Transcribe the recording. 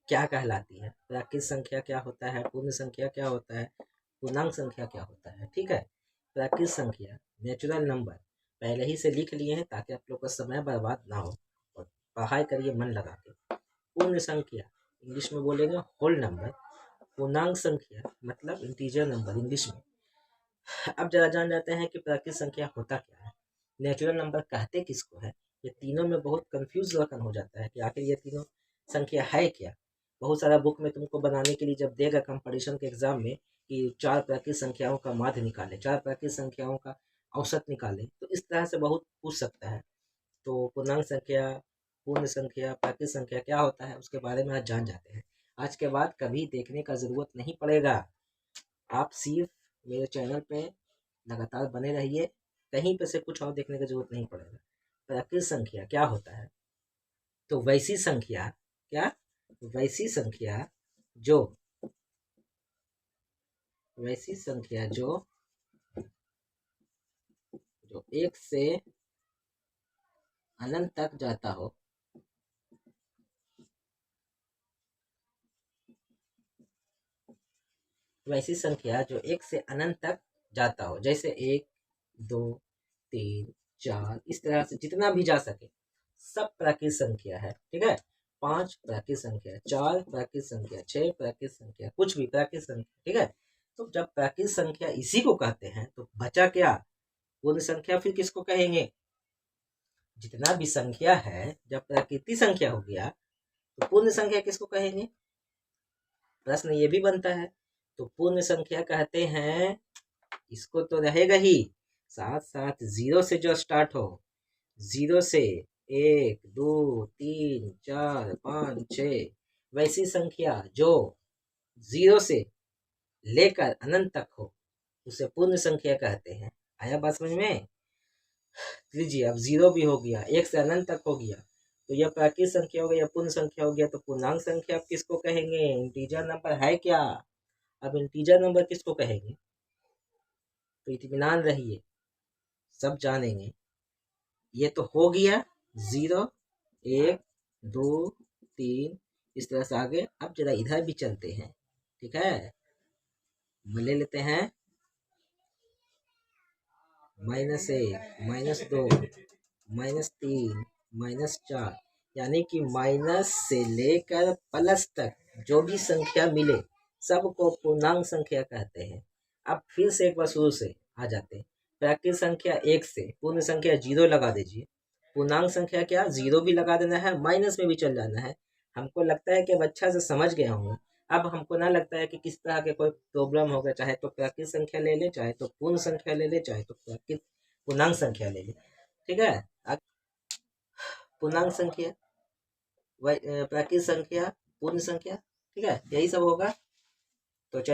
क्या कहलाती है, प्राकृत संख्या क्या होता है, पूर्ण संख्या क्या होता है, पूर्णांक संख्या क्या होता है। ठीक है, प्राकृत संख्या नेचुरल नंबर पहले ही से लिख लिए हैं ताकि आप लोग का समय बर्बाद ना हो और पढ़ाई करिए मन लगा के। पूर्ण संख्या इंग्लिश में बोलेंगे होल नंबर, पूर्णांक संख्या मतलब इंटीजर नंबर इंग्लिश में। अब जरा जान जाते हैं कि प्राकृत संख्या होता क्या है, नेचुरल नंबर कहते किसको है। ये तीनों में बहुत कंफ्यूज रकम हो जाता है कि आखिर ये तीनों संख्या है क्या। बहुत सारा बुक में तुमको बनाने के लिए जब देगा कंपटीशन के एग्जाम में कि 4 प्राकृत संख्याओं का माध्य निकाले, 4 प्राकृत संख्याओं का औसत निकाले, तो इस तरह से बहुत पूछ सकता है। तो पूर्णांक संख्या, पूर्ण संख्या, प्राकृत संख्या क्या होता है उसके बारे में आज जान जाते हैं। आज के बाद कभी देखने का जरूरत नहीं पड़ेगा, आप सिर्फ मेरे चैनल पे लगातार बने रहिए, कहीं पे से कुछ और देखने की जरूरत नहीं पड़ेगा। प्राकृत संख्या क्या होता है, तो वैसी संख्या, क्या, वैसी संख्या जो, वैसी संख्या जो जो एक से अनंत तक जाता हो, वैसी संख्या जो एक से अनंत तक जाता हो, जैसे 1, 2, 3, 4, इस तरह से जितना भी जा सके सब प्राकृत संख्या है। ठीक है, 5 प्राकृत संख्या, 4 प्राकृत संख्या, 6 प्राकृत संख्या, कुछ भी प्राकृत संख्या। ठीक है, तो जब प्राकृत संख्या इसी को कहते हैं तो बचा क्या, पूर्ण संख्या फिर किसको कहेंगे। जितना भी संख्या है जब प्राकृतिक संख्या हो गया तो पूर्ण संख्या किसको कहेंगे, प्रश्न ये भी बनता है। तो पूर्ण संख्या कहते हैं इसको तो रहेगा ही, साथ साथ जीरो से जो स्टार्ट हो, जीरो से 1, 2, 3, 4, 5, 6, वैसी संख्या जो जीरो से लेकर अनंत तक हो उसे पूर्ण संख्या कहते हैं। आया बात समझ में। लीजिए अब जीरो भी हो गया, एक से अनंत तक हो गया, तो यह प्राकृत संख्या हो गया, पूर्ण संख्या हो गया। तो पूर्णांक संख्या आप किसको कहेंगे, इंटीजर नंबर है क्या। अब इंटीजर नंबर किसको कहेंगे, तो इत्मीनान रहिए सब जानेंगे। ये तो हो गया 0, 1, 2, 3, इस तरह से आगे। अब जरा इधर भी चलते हैं। ठीक है, ले लेते हैं -1, -2, -3, -4, यानी कि माइनस से लेकर प्लस तक जो भी संख्या मिले सबको पूर्णांक संख्या कहते हैं। अब फिर से एक बार शुरू से आ जाते हैं। प्राकृत संख्या 1 से, पूर्ण संख्या 0 लगा दीजिए, पूर्णांक संख्या क्या 0 भी लगा देना है, माइनस में भी चल जाना है। हमको लगता है कि अब अच्छा से समझ गया हूँ। अब हमको ना लगता है कि किस तरह के कोई प्रॉब्लम होगा, चाहे तो प्राकृत संख्या ले ले, चाहे तो पूर्ण संख्या ले ले, चाहे तो प्राकृत पूर्णांक संख्या ले ले। ठीक है, अब पूर्णांक संख्या, प्राकृत संख्या, पूर्ण संख्या, ठीक है, यही सब होगा।